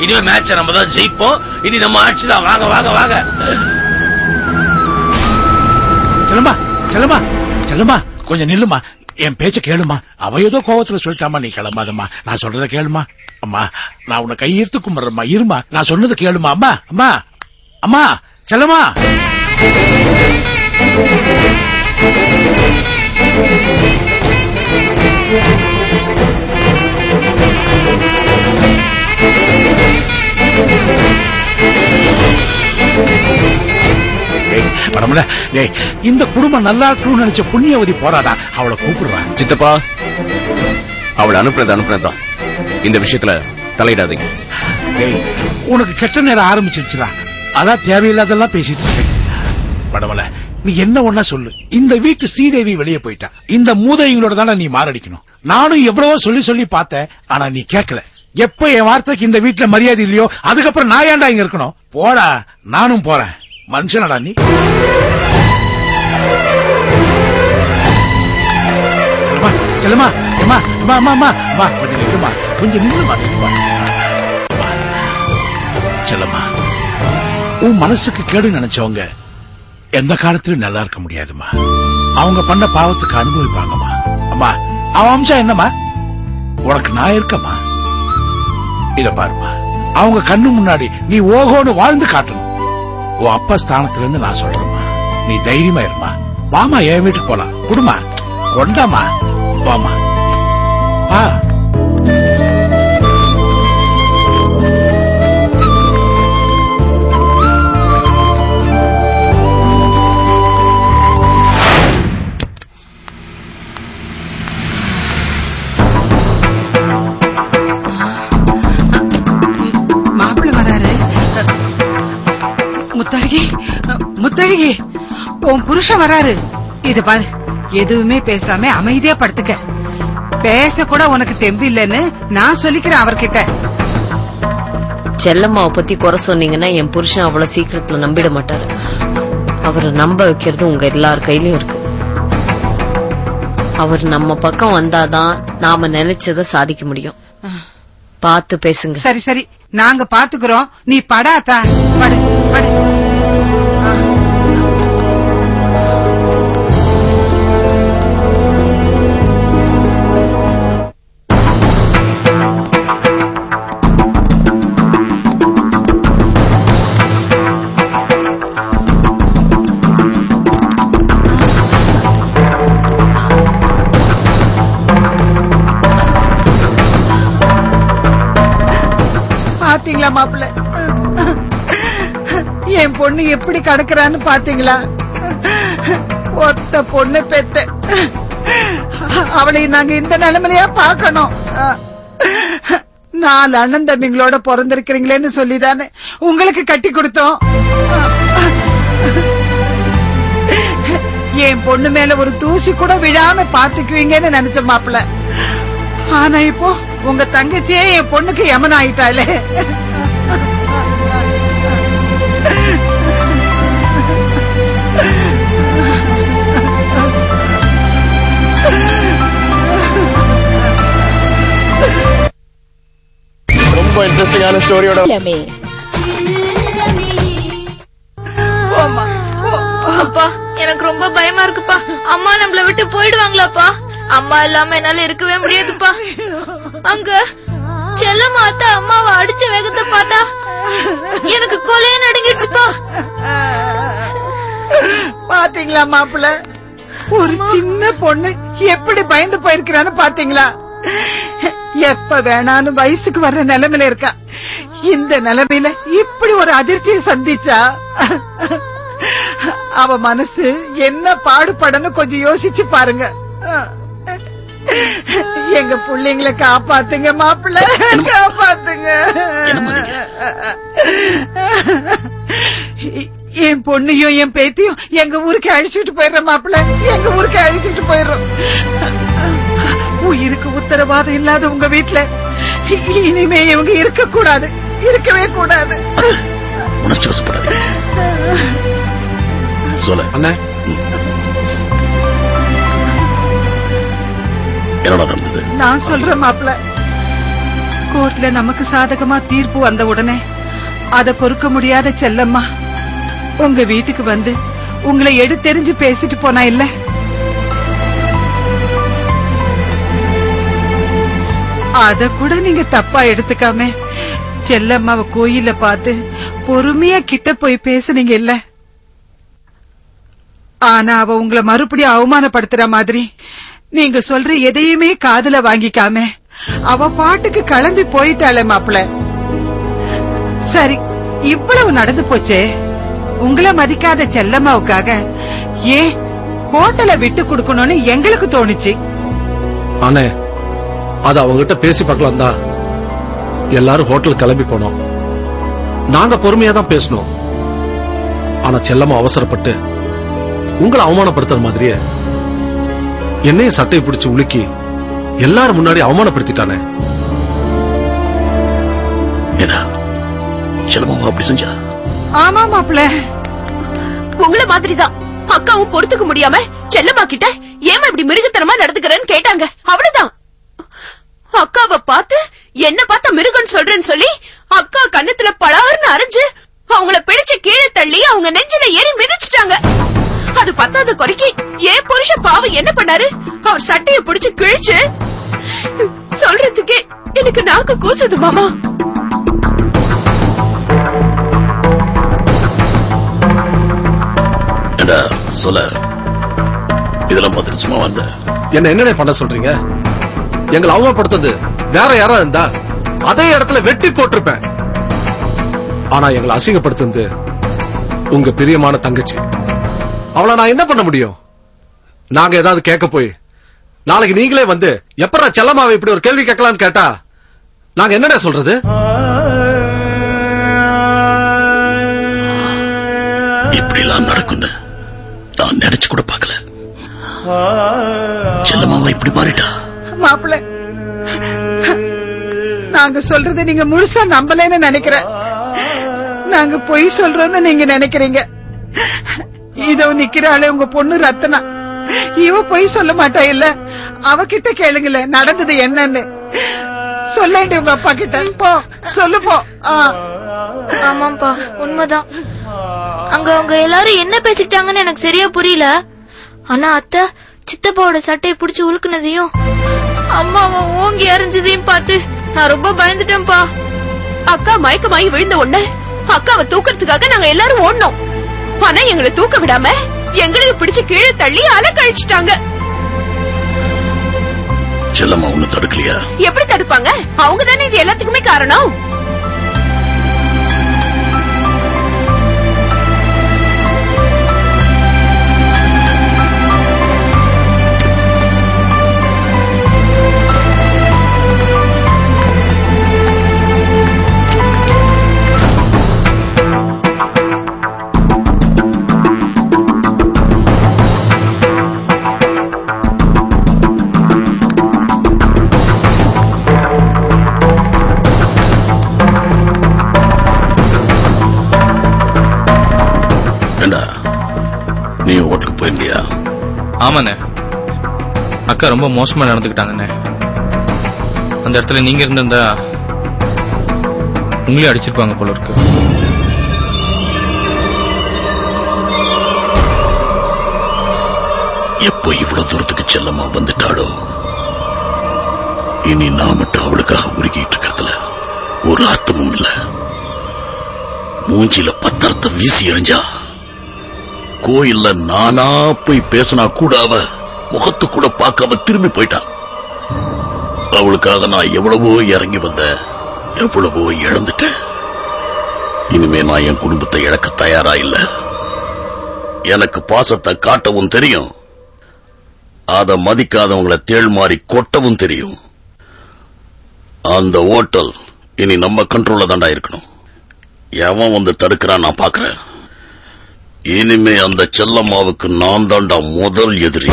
இனிமே மேட்ச நம்ம தான் ஜெயிப்போம். இனி நம்ம ஆட்சி தான். வாங்க வாங்க வாங்க. செல்லம்மா செல்லம்மா செல்லம்மா கொஞ்சம் நில்லுமா, என் பேச்ச கேளுமா. அவ ஏதோ கோவத்துல சொல்லிட்டாமா, நீ கிளம்பாதம்மா. நான் சொல்றத கேளுமா. அம்மா நான் உன்னை கையெடுத்து கும்பிடுறேம்மா. இருமா, நான் சொன்னது கேளுமா. அம்மா அம்மா அம்மா செல்லம்மா. இந்த குடும்பம் நல்லா இருக்கணும்னு நினைச்ச புண்ணியவதி போறாதா, அவளை கூப்பிடுறான். சித்தப்பா, அவளை அனுப்புனதான். இந்த விஷயத்துல தலையிடாதீங்க. உனக்கு கெட்ட நேரம் ஆரம்பிச்சிருச்சுடா, அதான் தேவையில்லாதெல்லாம் பேசிட்டு இருக்கேன். படவல நீ என்ன ஒன்னா சொல்லு. இந்த வீட்டு ஸ்ரீதேவி வெளியே போயிட்டா, இந்த மூதைங்களோட தானே நீ மாரடிக்கணும். நானும் எவ்வளவோ சொல்லி சொல்லி பார்த்தேன், ஆனா நீ கேட்கல. எப்ப என் வார்த்தைக்கு இந்த வீட்டுல மரியாதை இல்லையோ அதுக்கப்புறம் நான் ஏன்டா இங்க இருக்கணும்? போடா, நானும் போறேன். மனுஷனடா நீ. செல்லம்மா அம்மா அம்மா அம்மா அம்மா கொஞ்சம் நில்லுமா, கொஞ்சம் நில்லுமா. செல்லம்மா, உன் மனசுக்கு கேடு நினைச்சவங்க எந்த காலத்திலும் நல்லா இருக்க முடியாதுமா. அவங்க பண்ண பாவத்துக்கு அனுபவிப்பாங்கம்மா. அம்மா அவன் அம்சம் என்னம்மா, உனக்கு நான் இருக்கம்மா. இத பாருமா, அவங்க கண்ணு முன்னாடி நீ ஓகோன்னு வாழ்ந்து காட்டணும். உன் அப்பா ஸ்தானத்துல இருந்து நான் சொல்றேம்மா, நீ தைரியமா இருமா. வாமா, என் வீட்டுக்கு போலாம். குடுமா, கொண்டாமா, வாமா. முத்தழகி, உன் புருஷன் வராரு. இது பாரு, எதுவுமே பேசாம அமைதியா படுத்துக்க. பேச கூட உனக்கு தெம்பு இல்லன்னு நான் சொல்லிக்கிறேன் அவர்கிட்ட. செல்லம்மாவை பத்தி குறை சொன்னீங்கன்னா என் புருஷன் அவ்வளவு சீக்கிரத்துல நம்பிட மாட்டாரு. அவரை நம்ப வைக்கிறது உங்க எல்லார் கையிலயும் இருக்கு. அவர் நம்ம பக்கம் வந்தாதான் நாம நினைச்சத சாதிக்க முடியும். பார்த்து பேசுங்க. சரி சரி, நாங்க பாத்துக்கிறோம். நீ படாதா, படு படு. பாத்தீங்களா மாப்பிள்ள, என் பொண்ணு எப்படி கடக்குறான்னு பாத்தீங்களா? ஒத்த பொண்ணு பெத்த அவளை நாங்க இந்த நிலைமையா பாக்கணும். 4 அண்ணன் தம்பிங்களோட பிறந்திருக்கிறீங்களேன்னு சொல்லிதானே உங்களுக்கு கட்டி கொடுத்தோம். என் பொண்ணு மேல ஒரு தூசி கூட விழாம பாத்துக்குவீங்கன்னு நினைச்ச மாப்பிள்ள. ஆனா இப்போ உங்க தங்கச்சியே என் பொண்ணுக்கு யமன் ஆயிட்டாளே. ரொம்ப இன்ட்ரெஸ்டிங்கான ஸ்டோரியோட அப்பா, எனக்கு ரொம்ப பயமா இருக்குப்பா. அம்மா நம்மள விட்டு போயிடுவாங்களாப்பா? அம்மா இல்லாம என்னால இருக்கவே முடியாதுப்பா. அங்க செல்லமாத்தா அம்மாவை அடிச்ச வேகத்தை பார்த்தா எனக்கு கொலையே நடுங்கிடுச்சுப்பா. பாத்தீங்களா மாப்பிள்ள, ஒரு சின்ன பொண்ணு எப்படி பயந்து போயிருக்கிறான்னு பாத்தீங்களா? எப்ப வேணாலும் வயசுக்கு வர்ற நிலைமையில இருக்கா. இந்த நிலைமையில இப்படி ஒரு அதிர்ச்சியை சந்திச்சா அவ மனசு என்ன பாடுபடன்னு கொஞ்சம் யோசிச்சு பாருங்க. எங்க பிள்ளைங்களை காப்பாத்துங்க மாப்பிள்ள, காப்பாத்துங்க. என் பொண்ணையும் என் பேத்தியும் எங்க ஊருக்கு அழிச்சுட்டு போயிடுறோம் மாப்பிள்ள, எங்க ஊருக்கு அழிச்சுட்டு போயிடுறோம். உயிருக்கு உத்தரவாதம் இல்லாத உங்க வீட்டுல இனிமே இவங்க இருக்க கூடாது, இருக்கவே கூடாது. உணர்ச்சி வசப்படாது. சொல்ல அண்ணா, என்னடா நடந்தது? நான் சொல்றேன் மாப்பிள்ள, கோர்ட்ல நமக்கு சாதகமா தீர்ப்பு வந்த உடனே அத பொறுக்க முடியாத செல்லம்மா உங்க வீட்டுக்கு வந்து உங்களை எடுத்தெறிஞ்சு பேசிட்டு போனா இல்ல. அத கூட நீங்க தப்பா எடுத்துக்காம செல்லம்மாவை கோயில்ல பார்த்து பொறுமையா கிட்ட போய் பேசுனீங்க இல்ல. ஆனா அவ உங்களை மறுபடியும் அவமானப்படுத்துற மாதிரி நீங்க சொல்ற எதையுமே காதுல வாங்கிக்காம அவ பாட்டுக்கு கிளம்பி போயிட்டாளே மாப்பிள்ள. சரி, இவ்வளவு நடந்து போச்சே, உங்களை மதிக்காத செல்லம்மாவுக்காக ஏன் ஹோட்டலை விட்டு கொடுக்கணும்னு எங்களுக்கு தோணுச்சு. ஆனே, அது அவங்ககிட்ட பேசி பார்க்கலாம் தான் எல்லாரும் ஹோட்டல் கிளம்பி போனோம். நாங்க பொறுமையா தான் பேசணும். ஆனா செல்லம்மா அவசரப்பட்டு உங்களை அவமானப்படுத்துற மாதிரியே என்னையும் சட்டையை பிடிச்சு உலுக்கி எல்லாரும் முன்னாடி அவமானப்படுத்திட்டானே. செல்லம்மா அப்படி செஞ்சா? ஆமா மாப்பிள்ள, உங்களை மாதிரிதான் அக்காவும் பொறுத்துக்க முடியாம செல்லம்மா கிட்ட ஏமா இப்படி மிருகத்தனமா நடந்துக்கிறேன்னு கேட்டாங்க. அவ்வளவுதான். அக்காவை பார்த்து என்ன பார்த்தா மிருகன்னு சொல்றேன்னு சொல்லி அக்கா கன்னத்துல பலார்னு அரைஞ்சு அவங்கள பிடிச்சு கீழே தள்ளி அவங்க நெஞ்சில ஏறி மிதிச்சுட்டாங்க. அது பத்தாத குறைக்கு ஏன் புருஷன் பாவம் என்ன பண்ணாரு? அவர் சட்டைய பிடிச்சு கிழிச்சு சொல்றதுக்கே எனக்கு நாக்கு கூசுது மாமா. சொல்ல இதெல்லாம் பார்த்து சும்மா வந்த என்ன என்னடே பண்ண சொல்றீங்க? எங்களை அவமானப்படுத்தது வேற யாரா இருந்தா அதே இடத்துல வெட்டி போட்டிருப்பேன். ஆனா எங்களை அசிங்கப்படுத்துது உங்க பிரியமான தங்கச்சி. அவளை நான் என்ன பண்ண முடியும்? நாங்க ஏதாவது கேட்க போய் நாளைக்கு நீங்களே வந்து எப்படா செல்லம்மாவை இப்படி ஒரு கேள்வி கேட்கலான்னு கேட்டா நாங்க என்னடா சொல்றது? இப்படி எல்லாம் நடக்குன்னு நான் நினைச்சு கூட பார்க்கல. செல்லம்மாவை இப்படி மாறிட்டா. மாப்பிள்ள, நாங்க சொல்றதை நீங்க முழுசா நம்பலன்னு நினைக்கிறேன். நாங்க பொய் சொல்றோம்னு நீங்க நினைக்கிறீங்க. இதோ நிக்கிறாளே உங்க பொண்ணு ரத்னா, இவ பொய் சொல்ல மாட்டா இல்ல. அவகிட்ட கேளுங்களே நடந்தது என்னன்னு. சொல்லேண்டி உங்க அப்பா கிட்ட. போ சொல்லு போ. ஆமாப்பா, உண்மைதான். அங்க அவங்க எல்லாரும் என்ன பேசிக்கிட்டாங்கன்னு எனக்கு சரியா புரியல. ஆனா அத்தை சித்தப்பாவோட சட்டையை பிடிச்சு உழுக்குனதையும் அம்மாவை ஓங்கி அரைஞ்சதையும் பார்த்து நான் ரொம்ப பயந்துட்டேன்ப்பா. அக்கா மயக்கமாயி விழுந்த உடனே அக்காவை தூக்கறதுக்காக நாங்க எல்லாரும் ஓடனோம். ஆனா எங்களை தூக்க விடாம எங்களையும் பிடிச்சு கீழே தள்ளி அலை கழிச்சிட்டாங்க. செல்லம்மா ஒண்ணு தடுக்கலையா? எப்படி தடுப்பாங்க? அவங்க தானே இது எல்லாத்துக்குமே காரணம். நீ ஹோட்டலுக்கு போயிருந்தியா? ஆமாண்ணே, அக்கா ரொம்ப மோசமா நடந்துக்கிட்டாங்கண்ணே. அந்த இடத்துல நீங்க இருந்திருந்தா உங்களே அடிச்சிருப்பாங்க போல இருக்கு. எப்போ இவ்வளவு தூரத்துக்கு செல்லம்மா வந்துட்டாளோ, இனி நான் மட்டும் அவளுக்காக உருகிட்டு இருக்கிறதுல ஒரு அர்த்தமும் இல்ல. மூஞ்சில பத்தர்த்தம் வீசி எறிஞ்சா கோயில்ல நானா போய் பேசினா கூட அவ முகத்து கூட பார்க்காம திரும்பி போயிட்டா. அவளுக்காக நான் எவ்வளவோ இறங்கி வந்த, எவ்வளவோ இழந்துட்டேன். இனிமே நான் என் குடும்பத்தை இழக்க தயாரா இல்ல. எனக்கு பாசத்தை காட்டவும் தெரியும், அத மதிக்காதவங்களை தேள் மாறி கொட்டவும் தெரியும். அந்த ஹோட்டல் இனி நம்ம கண்ட்ரோல்ல தாண்டா இருக்கணும். எவன் வந்து தடுக்கிறான் நான் பாக்குறேன். இனிமே அந்த செல்லம்மாவுக்கு நான் தாண்டா முதல் எதிரி.